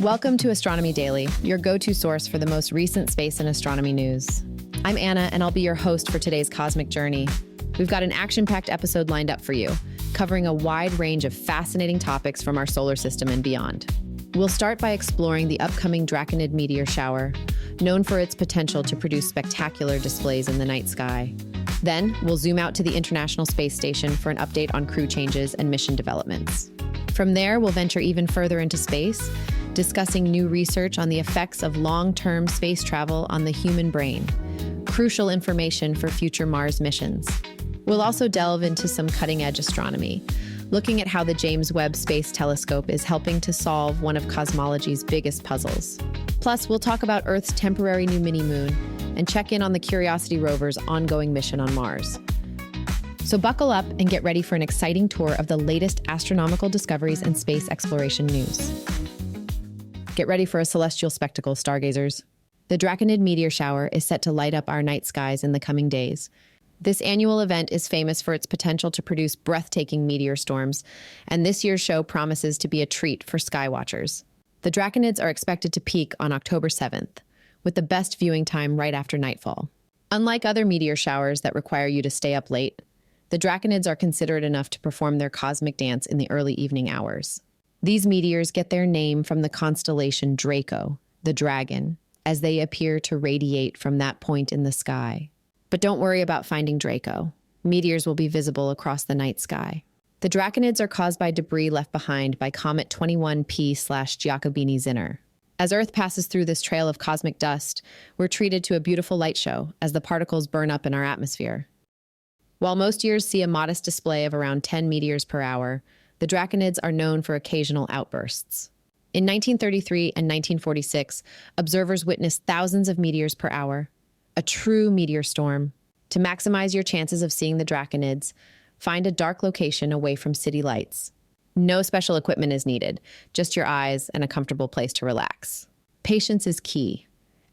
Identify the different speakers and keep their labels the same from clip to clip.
Speaker 1: Welcome to Astronomy Daily, your go-to source for the most recent space and astronomy news. I'm Anna, and I'll be your host for today's cosmic journey. We've got an action-packed episode lined up for you, covering a wide range of fascinating topics from our solar system and beyond. We'll start by exploring the upcoming Draconid meteor shower, known for its potential to produce spectacular displays in the night sky. Then, we'll zoom out to the International Space Station for an update on crew changes and mission developments. From there, we'll venture even further into space, discussing new research on the effects of long-term space travel on the human brain, crucial information for future Mars missions. We'll also delve into some cutting-edge astronomy, looking at how the James Webb Space Telescope is helping to solve one of cosmology's biggest puzzles. Plus, we'll talk about Earth's temporary new mini-moon and check in on the Curiosity rover's ongoing mission on Mars. So buckle up and get ready for an exciting tour of the latest astronomical discoveries and space exploration news. Get ready for a celestial spectacle, stargazers. The Draconid meteor shower is set to light up our night skies in the coming days. This annual event is famous for its potential to produce breathtaking meteor storms, and this year's show promises to be a treat for sky watchers. The Draconids are expected to peak on October 7th, with the best viewing time right after nightfall. Unlike other meteor showers that require you to stay up late, the Draconids are considerate enough to perform their cosmic dance in the early evening hours. These meteors get their name from the constellation Draco, the dragon, as they appear to radiate from that point in the sky. But don't worry about finding Draco. Meteors will be visible across the night sky. The Draconids are caused by debris left behind by Comet 21P/Giacobini-Zinner. As Earth passes through this trail of cosmic dust, we're treated to a beautiful light show as the particles burn up in our atmosphere. While most years see a modest display of around 10 meteors per hour, the Draconids are known for occasional outbursts. In 1933 and 1946, observers witnessed thousands of meteors per hour, a true meteor storm. To maximize your chances of seeing the Draconids, find a dark location away from city lights. No special equipment is needed, just your eyes and a comfortable place to relax. Patience is key,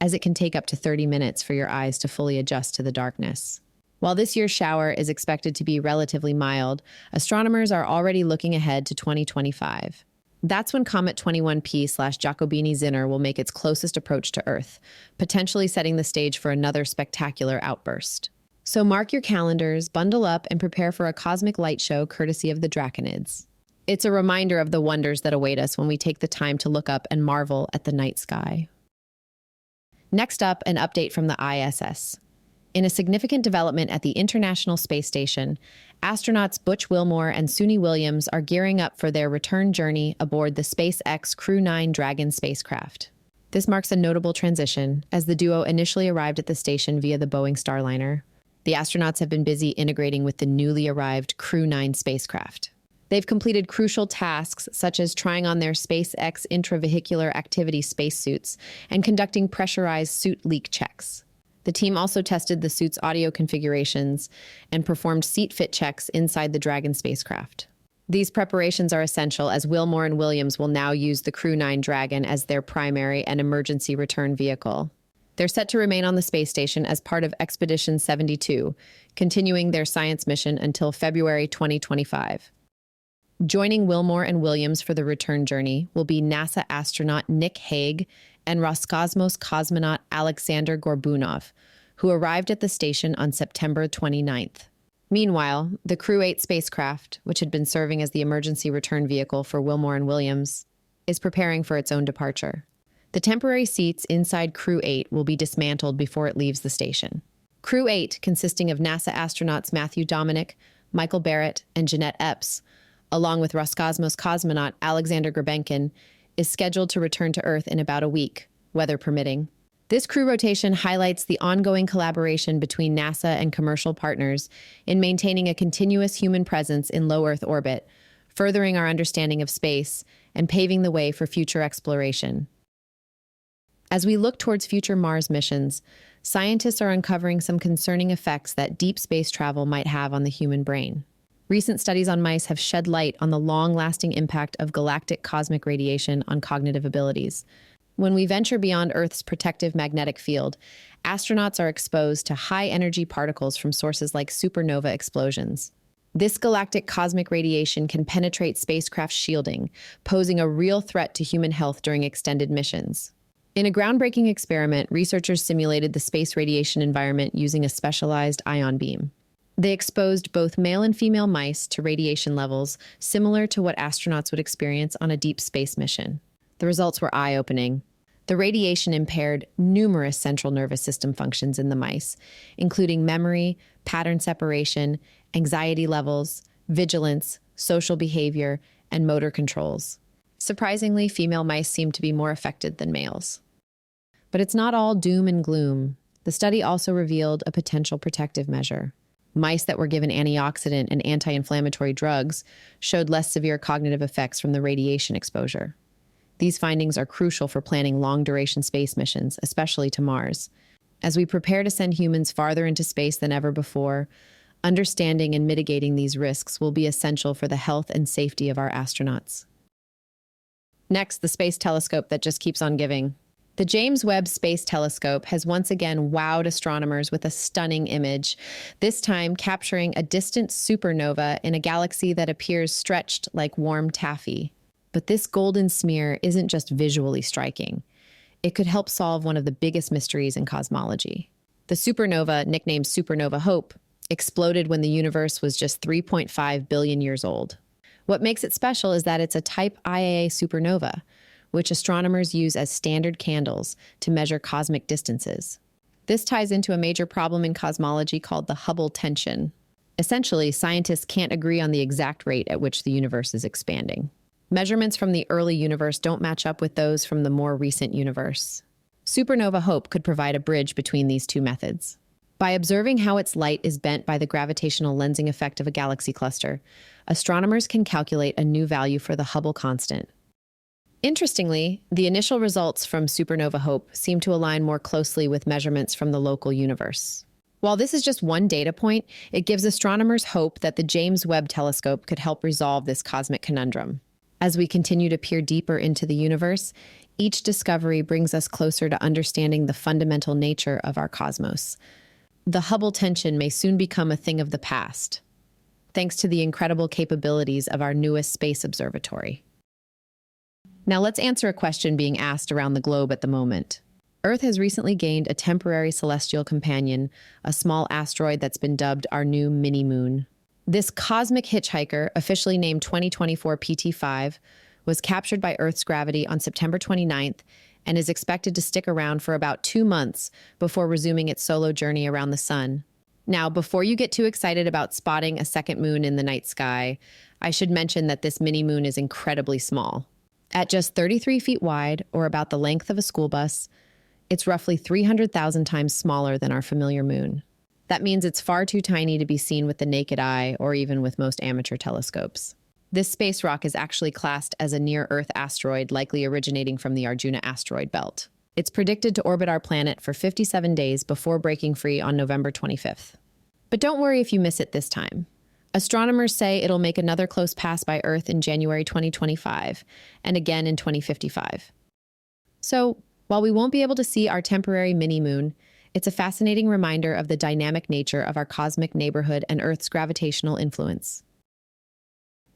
Speaker 1: as it can take up to 30 minutes for your eyes to fully adjust to the darkness. While this year's shower is expected to be relatively mild, astronomers are already looking ahead to 2025. That's when Comet 21P/Giacobini-Zinner will make its closest approach to Earth, potentially setting the stage for another spectacular outburst. So mark your calendars, bundle up, and prepare for a cosmic light show courtesy of the Draconids. It's a reminder of the wonders that await us when we take the time to look up and marvel at the night sky. Next up, an update from the ISS. In a significant development at the International Space Station, astronauts Butch Wilmore and Suni Williams are gearing up for their return journey aboard the SpaceX Crew 9 Dragon spacecraft. This marks a notable transition, as the duo initially arrived at the station via the Boeing Starliner. The astronauts have been busy integrating with the newly arrived Crew 9 spacecraft. They've completed crucial tasks such as trying on their SpaceX intravehicular activity spacesuits and conducting pressurized suit leak checks. The team also tested the suit's audio configurations and performed seat fit checks inside the Dragon spacecraft. These preparations are essential as Wilmore and Williams will now use the Crew 9 Dragon as their primary and emergency return vehicle. They're set to remain on the space station as part of Expedition 72, continuing their science mission until February 2025. Joining Wilmore and Williams for the return journey will be NASA astronaut Nick Hague and Roscosmos cosmonaut Alexander Gorbunov, who arrived at the station on September 29th. Meanwhile, the Crew 8 spacecraft, which had been serving as the emergency return vehicle for Wilmore and Williams, is preparing for its own departure. The temporary seats inside Crew 8 will be dismantled before it leaves the station. Crew 8, consisting of NASA astronauts Matthew Dominic, Michael Barrett, and Jeanette Epps, along with Roscosmos cosmonaut Alexander Gurbenkin, is scheduled to return to Earth in about a week, weather permitting. This crew rotation highlights the ongoing collaboration between NASA and commercial partners in maintaining a continuous human presence in low Earth orbit, furthering our understanding of space and paving the way for future exploration. As we look towards future Mars missions, scientists are uncovering some concerning effects that deep space travel might have on the human brain. Recent studies on mice have shed light on the long-lasting impact of galactic cosmic radiation on cognitive abilities. When we venture beyond Earth's protective magnetic field, astronauts are exposed to high-energy particles from sources like supernova explosions. This galactic cosmic radiation can penetrate spacecraft shielding, posing a real threat to human health during extended missions. In a groundbreaking experiment, researchers simulated the space radiation environment using a specialized ion beam. They exposed both male and female mice to radiation levels similar to what astronauts would experience on a deep space mission. The results were eye-opening. The radiation impaired numerous central nervous system functions in the mice, including memory, pattern separation, anxiety levels, vigilance, social behavior, and motor controls. Surprisingly, female mice seemed to be more affected than males. But it's not all doom and gloom. The study also revealed a potential protective measure. Mice that were given antioxidant and anti-inflammatory drugs showed less severe cognitive effects from the radiation exposure. These findings are crucial for planning long-duration space missions, especially to Mars. As we prepare to send humans farther into space than ever before, understanding and mitigating these risks will be essential for the health and safety of our astronauts. Next, the space telescope that just keeps on giving. The James Webb Space Telescope has once again wowed astronomers with a stunning image, this time capturing a distant supernova in a galaxy that appears stretched like warm taffy. But this golden smear isn't just visually striking. It could help solve one of the biggest mysteries in cosmology. The supernova, nicknamed Supernova Hope, exploded when the universe was just 3.5 billion years old. What makes it special is that it's a type Ia supernova, which astronomers use as standard candles to measure cosmic distances. This ties into a major problem in cosmology called the Hubble tension. Essentially, scientists can't agree on the exact rate at which the universe is expanding. Measurements from the early universe don't match up with those from the more recent universe. Supernova Hope could provide a bridge between these two methods. By observing how its light is bent by the gravitational lensing effect of a galaxy cluster, astronomers can calculate a new value for the Hubble constant. Interestingly, the initial results from Supernova Hope seem to align more closely with measurements from the local universe. While this is just one data point, it gives astronomers hope that the James Webb Telescope could help resolve this cosmic conundrum. As we continue to peer deeper into the universe, each discovery brings us closer to understanding the fundamental nature of our cosmos. The Hubble tension may soon become a thing of the past, thanks to the incredible capabilities of our newest space observatory. Now let's answer a question being asked around the globe at the moment. Earth has recently gained a temporary celestial companion, a small asteroid that's been dubbed our new mini-moon. This cosmic hitchhiker, officially named 2024 PT5, was captured by Earth's gravity on September 29th and is expected to stick around for about 2 months before resuming its solo journey around the sun. Now, before you get too excited about spotting a second moon in the night sky, I should mention that this mini-moon is incredibly small. At just 33 feet wide, or about the length of a school bus, it's roughly 300,000 times smaller than our familiar moon. That means it's far too tiny to be seen with the naked eye or even with most amateur telescopes. This space rock is actually classed as a near-Earth asteroid, likely originating from the Arjuna asteroid belt. It's predicted to orbit our planet for 57 days before breaking free on November 25th. But don't worry if you miss it this time. Astronomers say it'll make another close pass by Earth in January 2025, and again in 2055. So, while we won't be able to see our temporary mini-moon, it's a fascinating reminder of the dynamic nature of our cosmic neighborhood and Earth's gravitational influence.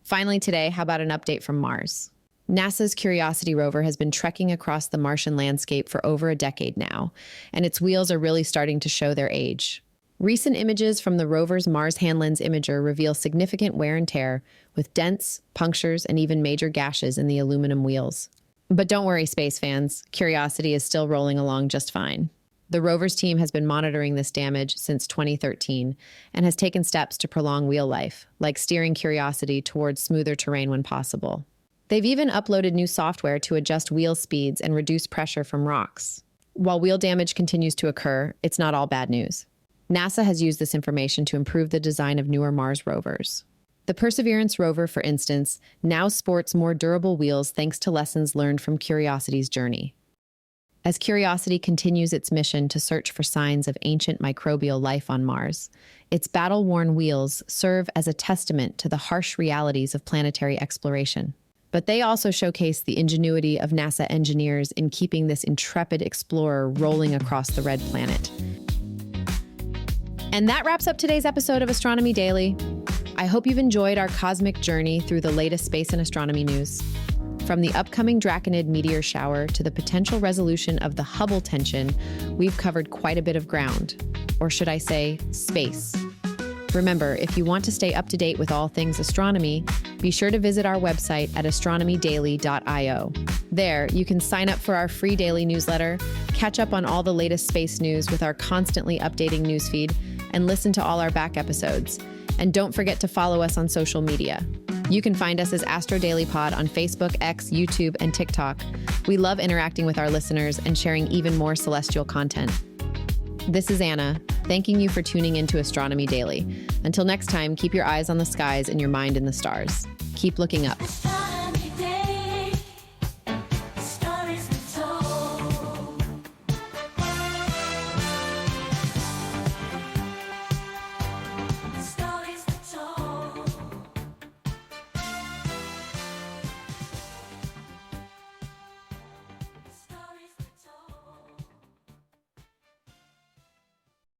Speaker 1: Finally today, how about an update from Mars? NASA's Curiosity rover has been trekking across the Martian landscape for over a decade now, and its wheels are really starting to show their age. Recent images from the rover's Mars Hand-Lens imager reveal significant wear and tear, with dents, punctures, and even major gashes in the aluminum wheels. But don't worry, space fans. Curiosity is still rolling along just fine. The rover's team has been monitoring this damage since 2013 and has taken steps to prolong wheel life, like steering Curiosity towards smoother terrain when possible. They've even uploaded new software to adjust wheel speeds and reduce pressure from rocks. While wheel damage continues to occur, it's not all bad news. NASA has used this information to improve the design of newer Mars rovers. The Perseverance rover, for instance, now sports more durable wheels thanks to lessons learned from Curiosity's journey. As Curiosity continues its mission to search for signs of ancient microbial life on Mars, its battle-worn wheels serve as a testament to the harsh realities of planetary exploration. But they also showcase the ingenuity of NASA engineers in keeping this intrepid explorer rolling across the red planet. And that wraps up today's episode of Astronomy Daily. I hope you've enjoyed our cosmic journey through the latest space and astronomy news. From the upcoming Draconid meteor shower to the potential resolution of the Hubble tension, we've covered quite a bit of ground. Or should I say, space. Remember, if you want to stay up to date with all things astronomy, be sure to visit our website at astronomydaily.io. There, you can sign up for our free daily newsletter, catch up on all the latest space news with our constantly updating newsfeed, and listen to all our back episodes. And don't forget to follow us on social media. You can find us as Astro Daily Pod on Facebook, X, YouTube, and TikTok. We love interacting with our listeners and sharing even more celestial content. This is Anna, thanking you for tuning into Astronomy Daily. Until next time, keep your eyes on the skies and your mind in the stars. Keep looking up.